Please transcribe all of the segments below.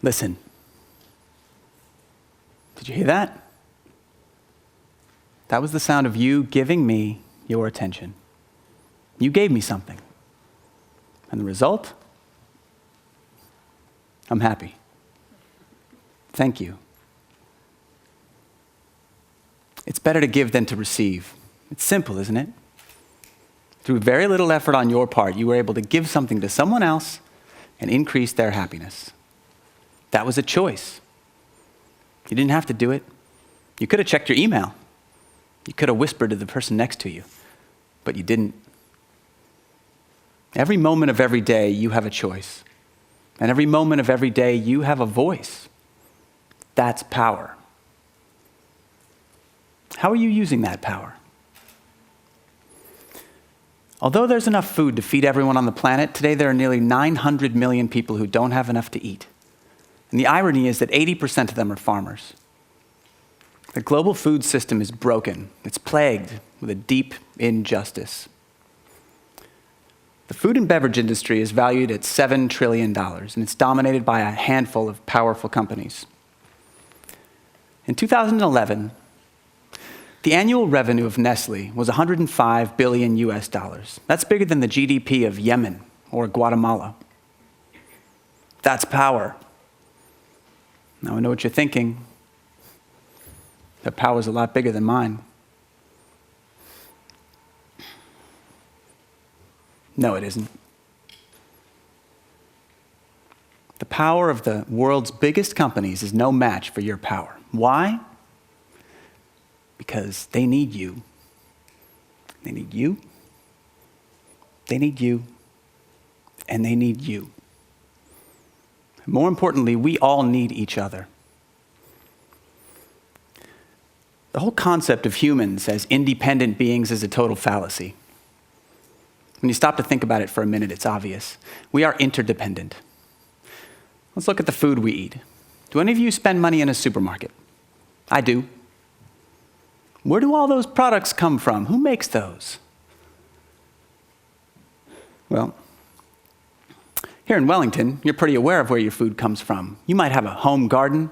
Listen. Did you hear that? That was the sound of you giving me your attention. You gave me something. And the result? I'm happy. Thank you. It's better to give than to receive. It's simple, isn't it? Through very little effort on your part, you were able to give something to someone else and increase their happiness. That was a choice. You didn't have to do it. You could have checked your email. You could have whispered to the person next to you, but you didn't. Every moment of every day, you have a choice. And every moment of every day, you have a voice. That's power. How are you using that power? Although there's enough food to feed everyone on the planet, today there are nearly 900 million people who don't have enough to eat. And the irony is that 80% of them are farmers. The global food system is broken. It's plagued with a deep injustice. The food and beverage industry is valued at $7 trillion, and it's dominated by a handful of powerful companies. In 2011, the annual revenue of Nestle was $105 billion US. That's bigger than the GDP of Yemen or Guatemala. That's power. Now I know what you're thinking. Their power is a lot bigger than mine. No, it isn't. The power of the world's biggest companies is no match for your power. Why? Because they need you. They need you. They need you. And they need you. More importantly, we all need each other. The whole concept of humans as independent beings is a total fallacy. When you stop to think about it for a minute, it's obvious. We are interdependent. Let's look at the food we eat. Do any of you spend money in a supermarket? I do. Where do all those products come from? Who makes those? Well, here in Wellington, you're pretty aware of where your food comes from. You might have a home garden.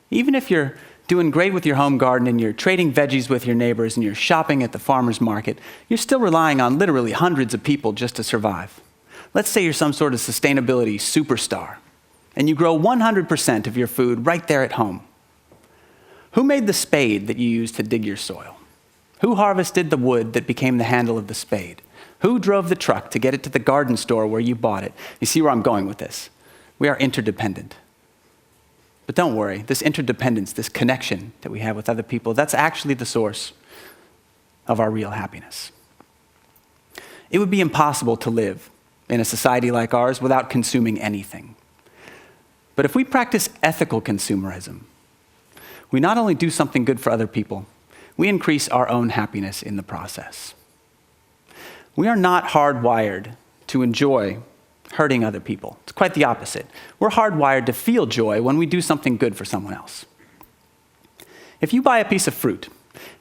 Even if you're doing great with your home garden and you're trading veggies with your neighbors and you're shopping at the farmer's market, you're still relying on literally hundreds of people just to survive. Let's say you're some sort of sustainability superstar and you grow 100% of your food right there at home. Who made the spade that you used to dig your soil? Who harvested the wood that became the handle of the spade? Who drove the truck to get it to the garden store where you bought it? You see where I'm going with this. We are interdependent. But don't worry, this interdependence, this connection that we have with other people, that's actually the source of our real happiness. It would be impossible to live in a society like ours without consuming anything. But if we practice ethical consumerism, we not only do something good for other people, we increase our own happiness in the process. We are not hardwired to enjoy hurting other people. It's quite the opposite. We're hardwired to feel joy when we do something good for someone else. If you buy a piece of fruit,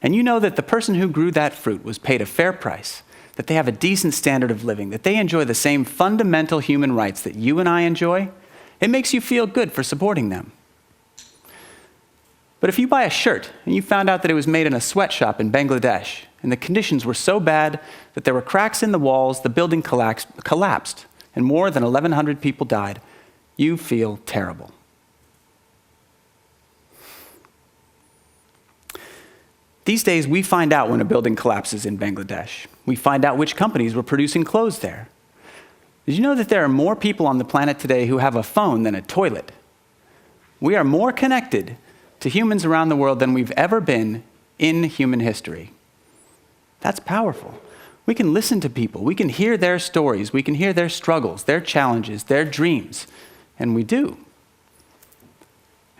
and you know that the person who grew that fruit was paid a fair price, that they have a decent standard of living, that they enjoy the same fundamental human rights that you and I enjoy, it makes you feel good for supporting them. But if you buy a shirt, and you found out that it was made in a sweatshop in Bangladesh, and the conditions were so bad that there were cracks in the walls, the building collapsed, and more than 1,100 people died, you feel terrible. These days, we find out when a building collapses in Bangladesh. We find out which companies were producing clothes there. Did you know that there are more people on the planet today who have a phone than a toilet? We are more connected to humans around the world than we've ever been in human history. That's powerful. We can listen to people. We can hear their stories. We can hear their struggles, their challenges, their dreams. And we do.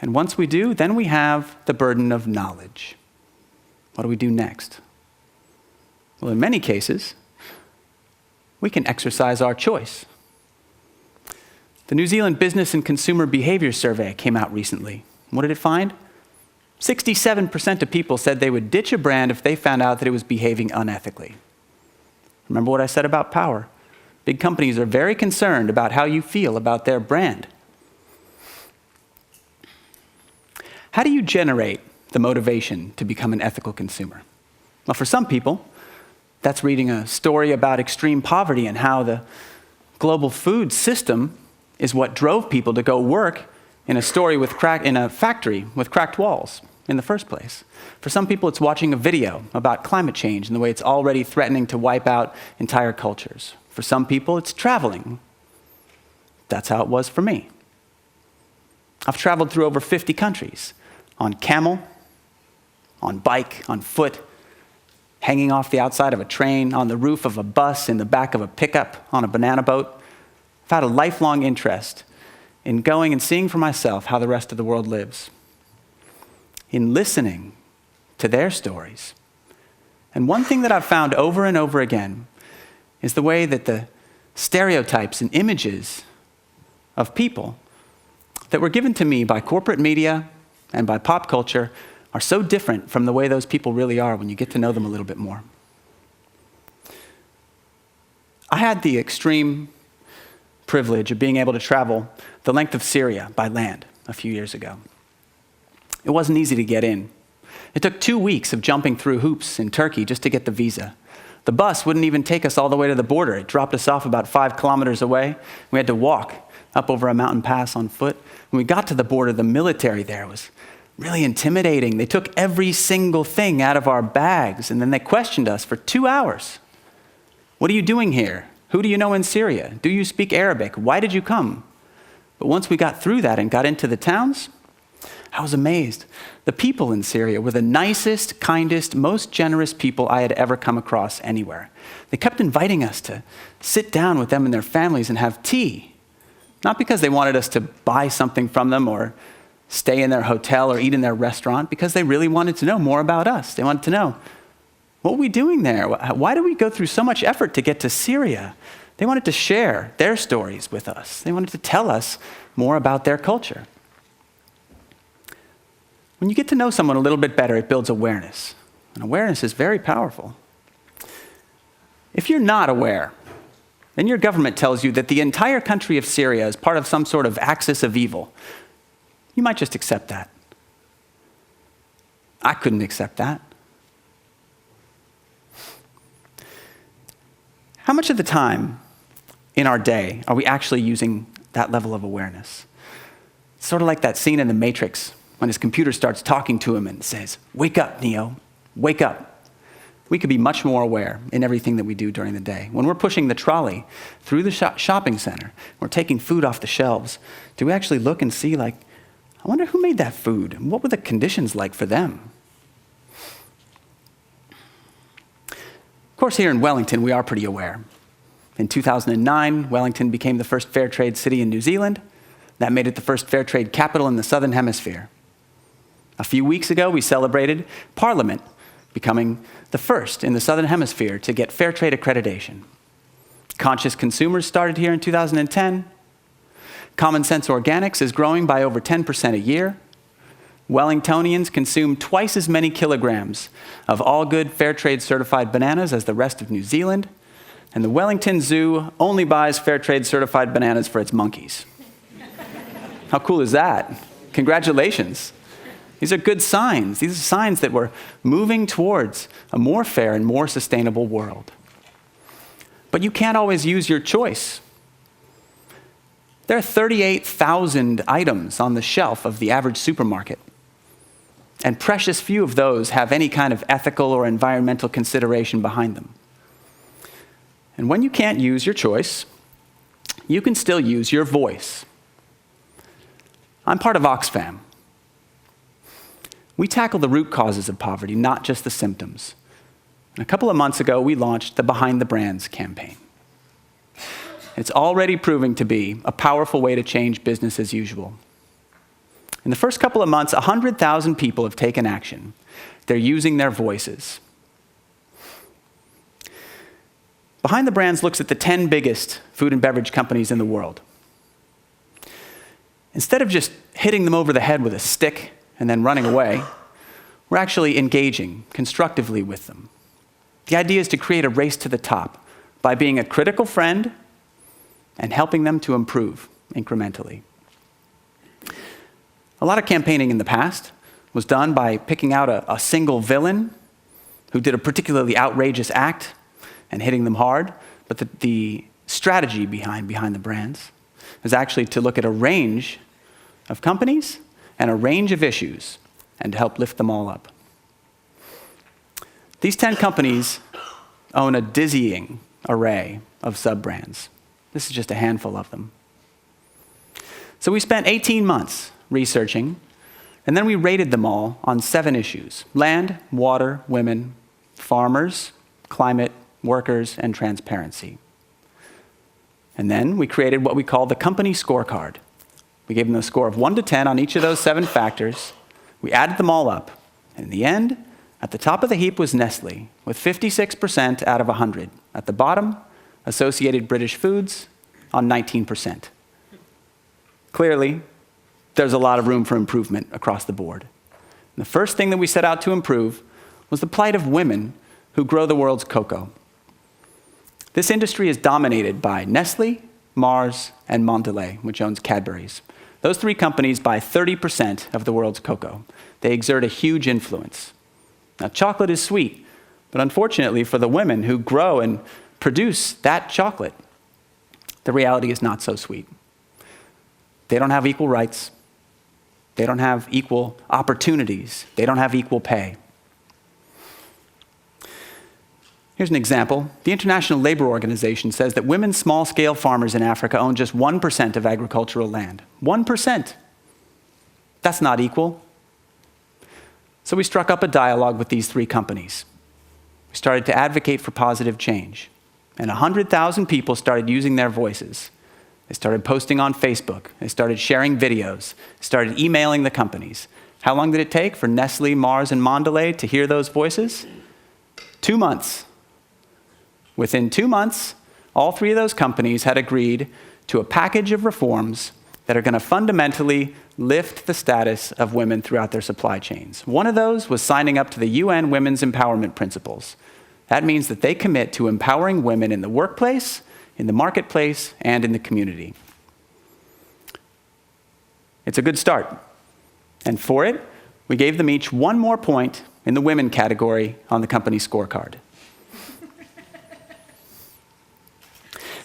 And once we do, then we have the burden of knowledge. What do we do next? Well, in many cases, we can exercise our choice. The New Zealand Business and Consumer Behaviour Survey came out recently. What did it find? 67% of people said they would ditch a brand if they found out that it was behaving unethically. Remember what I said about power? Big companies are very concerned about how you feel about their brand. How do you generate the motivation to become an ethical consumer? Well, for some people, that's reading a story about extreme poverty and how the global food system is what drove people to go work in a factory with cracked walls in the first place. For some people, it's watching a video about climate change and the way it's already threatening to wipe out entire cultures. For some people, it's traveling. That's how it was for me. I've traveled through over 50 countries on camel, on bike, on foot, hanging off the outside of a train, on the roof of a bus, in the back of a pickup, on a banana boat. I've had a lifelong interest in going and seeing for myself how the rest of the world lives, in listening to their stories. And one thing that I've found over and over again is the way that the stereotypes and images of people that were given to me by corporate media and by pop culture are so different from the way those people really are when you get to know them a little bit more. I had the extreme privilege of being able to travel the length of Syria by land a few years ago. It wasn't easy to get in. It took 2 weeks of jumping through hoops in Turkey just to get the visa. The bus wouldn't even take us all the way to the border. It dropped us off about 5 kilometers away. We had to walk up over a mountain pass on foot. When we got to the border, the military there was really intimidating. They took every single thing out of our bags, and then they questioned us for 2 hours. What are you doing here? Who do you know in Syria? Do you speak Arabic? Why did you come? But once we got through that and got into the towns, I was amazed. The people in Syria were the nicest, kindest, most generous people I had ever come across anywhere. They kept inviting us to sit down with them and their families and have tea. Not because they wanted us to buy something from them or stay in their hotel or eat in their restaurant, because they really wanted to know more about us. They wanted to know, what were we doing there? Why did we go through so much effort to get to Syria? They wanted to share their stories with us. They wanted to tell us more about their culture. When you get to know someone a little bit better, it builds awareness. And awareness is very powerful. If you're not aware, then your government tells you that the entire country of Syria is part of some sort of axis of evil. You might just accept that. I couldn't accept that. How much of the time in our day are we actually using that level of awareness? It's sort of like that scene in The Matrix when his computer starts talking to him and says, "Wake up, Neo, wake up." We could be much more aware in everything that we do during the day. When we're pushing the trolley through the shopping center, we're taking food off the shelves, do we actually look and see, like, I wonder who made that food? And what were the conditions like for them? Of course, here in Wellington, we are pretty aware. In 2009, Wellington became the first Fairtrade city in New Zealand. That made it the first Fairtrade capital in the Southern Hemisphere. A few weeks ago, we celebrated Parliament becoming the first in the Southern Hemisphere to get Fairtrade accreditation. Conscious Consumers started here in 2010. Common Sense Organics is growing by over 10% a year. Wellingtonians consume twice as many kilograms of all good Fairtrade certified bananas as the rest of New Zealand. And the Wellington Zoo only buys Fairtrade certified bananas for its monkeys. How cool is that? Congratulations. These are good signs. These are signs that we're moving towards a more fair and more sustainable world. But you can't always use your choice. There are 38,000 items on the shelf of the average supermarket, and precious few of those have any kind of ethical or environmental consideration behind them. And when you can't use your choice, you can still use your voice. I'm part of Oxfam. We tackle the root causes of poverty, not just the symptoms. And a couple of months ago, we launched the Behind the Brands campaign. It's already proving to be a powerful way to change business as usual. In the first couple of months, 100,000 people have taken action. They're using their voices. Behind the Brands looks at the 10 biggest food and beverage companies in the world. Instead of just hitting them over the head with a stick and then running away, we're actually engaging constructively with them. The idea is to create a race to the top by being a critical friend and helping them to improve incrementally. A lot of campaigning in the past was done by picking out a single villain who did a particularly outrageous act and hitting them hard. But the strategy behind the brands is actually to look at a range of companies and a range of issues and to help lift them all up. These 10 companies own a dizzying array of sub-brands. This is just a handful of them. So we spent 18 months researching, and then we rated them all on 7 issues: land, water, women, farmers, climate, workers, and transparency. And then we created what we call the company scorecard. We gave them a score of 1 to 10 on each of those 7 factors. We added them all up. And in the end, at the top of the heap was Nestle, with 56% out of 100. At the bottom, Associated British Foods on 19%. Clearly, there's a lot of room for improvement across the board. And the first thing that we set out to improve was the plight of women who grow the world's cocoa. This industry is dominated by Nestle, Mars, and Mondelez, which owns Cadbury's. Those 3 companies buy 30% of the world's cocoa. They exert a huge influence. Now, chocolate is sweet, but unfortunately for the women who grow and produce that chocolate, the reality is not so sweet. They don't have equal rights. They don't have equal opportunities. They don't have equal pay. Here's an example. The International Labor Organization says that women small-scale farmers in Africa own just 1% of agricultural land. 1%. That's not equal. So we struck up a dialogue with these 3 companies. We started to advocate for positive change. And 100,000 people started using their voices. They started posting on Facebook. They started sharing videos. They started emailing the companies. How long did it take for Nestle, Mars, and Mondelez to hear those voices? 2 months. Within 2 months, all 3 of those companies had agreed to a package of reforms that are going to fundamentally lift the status of women throughout their supply chains. One of those was signing up to the UN Women's Empowerment Principles. That means that they commit to empowering women in the workplace, in the marketplace, and in the community. It's a good start. And for it, we gave them each 1 more point in the women category on the company scorecard.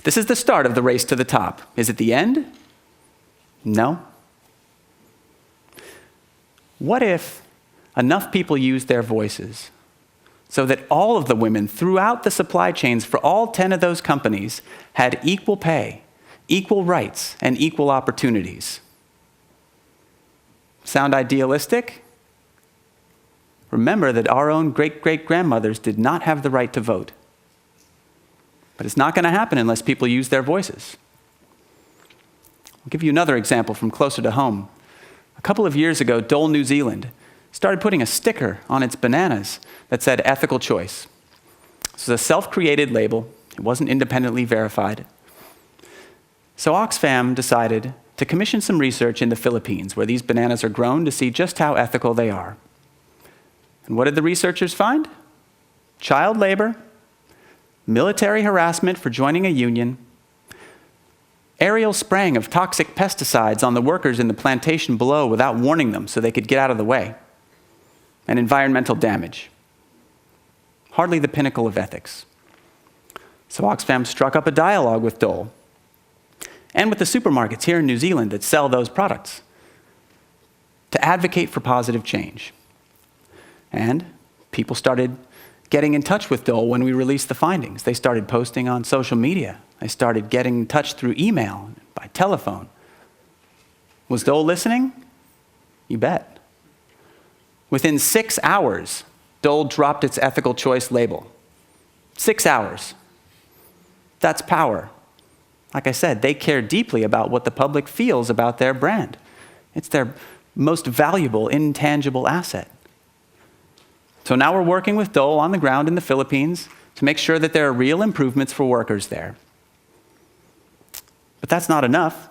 This is the start of the race to the top. Is it the end? No. What if enough people used their voices so that all of the women throughout the supply chains for all 10 of those companies had equal pay, equal rights, and equal opportunities? Sound idealistic? Remember that our own great-great-grandmothers did not have the right to vote. But it's not going to happen unless people use their voices. I'll give you another example from closer to home. A couple of years ago, Dole, New Zealand, started putting a sticker on its bananas that said ethical choice. This was a self-created label. It wasn't independently verified. So Oxfam decided to commission some research in the Philippines, where these bananas are grown, to see just how ethical they are. And what did the researchers find? Child labor, military harassment for joining a union, aerial spraying of toxic pesticides on the workers in the plantation below without warning them so they could get out of the way, and environmental damage. Hardly the pinnacle of ethics. So Oxfam struck up a dialogue with Dole and with the supermarkets here in New Zealand that sell those products to advocate for positive change. And people started getting in touch with Dole when we released the findings. They started posting on social media. They started getting in touch through email, by telephone. Was Dole listening? You bet. Within 6 hours, Dole dropped its ethical choice label. 6 hours. That's power. Like I said, they care deeply about what the public feels about their brand. It's their most valuable, intangible asset. So now we're working with Dole on the ground in the Philippines to make sure that there are real improvements for workers there. But that's not enough.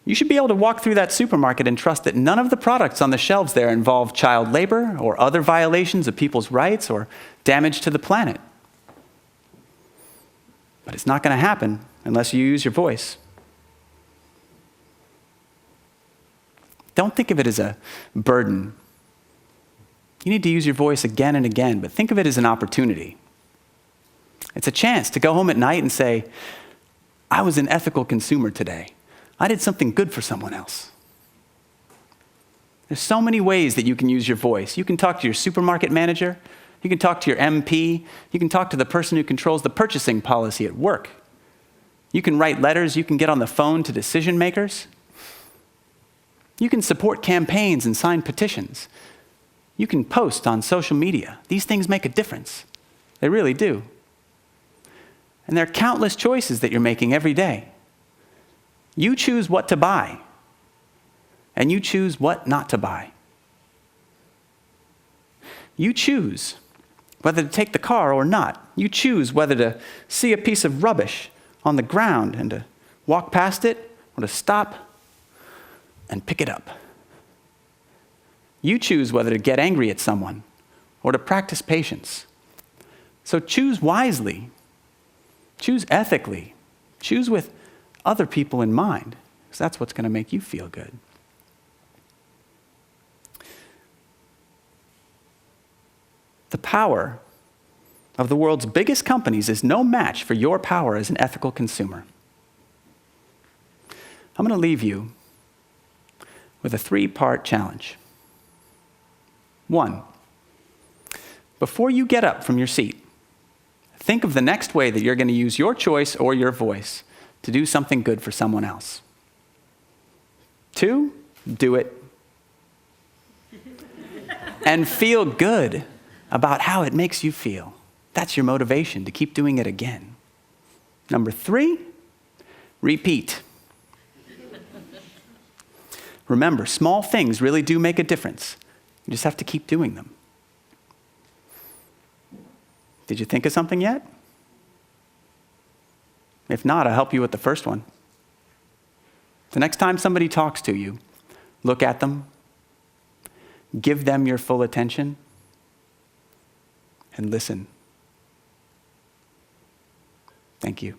You should be able to walk through that supermarket and trust that none of the products on the shelves there involve child labor or other violations of people's rights or damage to the planet. But it's not going to happen unless you use your voice. Don't think of it as a burden. You need to use your voice again and again, but think of it as an opportunity. It's a chance to go home at night and say, I was an ethical consumer today. I did something good for someone else. There's so many ways that you can use your voice. You can talk to your supermarket manager. You can talk to your MP. You can talk to the person who controls the purchasing policy at work. You can write letters. You can get on the phone to decision makers. You can support campaigns and sign petitions. You can post on social media. These things make a difference. They really do. And there are countless choices that you're making every day. You choose what to buy, and you choose what not to buy. You choose whether to take the car or not. You choose whether to see a piece of rubbish on the ground and to walk past it or to stop and pick it up. You choose whether to get angry at someone or to practice patience. So choose wisely. Choose ethically. Choose with other people in mind, because that's what's going to make you feel good. The power of the world's biggest companies is no match for your power as an ethical consumer. I'm going to leave you with a 3-part challenge. 1, before you get up from your seat, think of the next way that you're going to use your choice or your voice to do something good for someone else. 2, do it. And feel good about how it makes you feel. That's your motivation to keep doing it again. 3, repeat. Remember, small things really do make a difference. You just have to keep doing them. Did you think of something yet? If not, I'll help you with the first one. The next time somebody talks to you, look at them, give them your full attention, and listen. Thank you.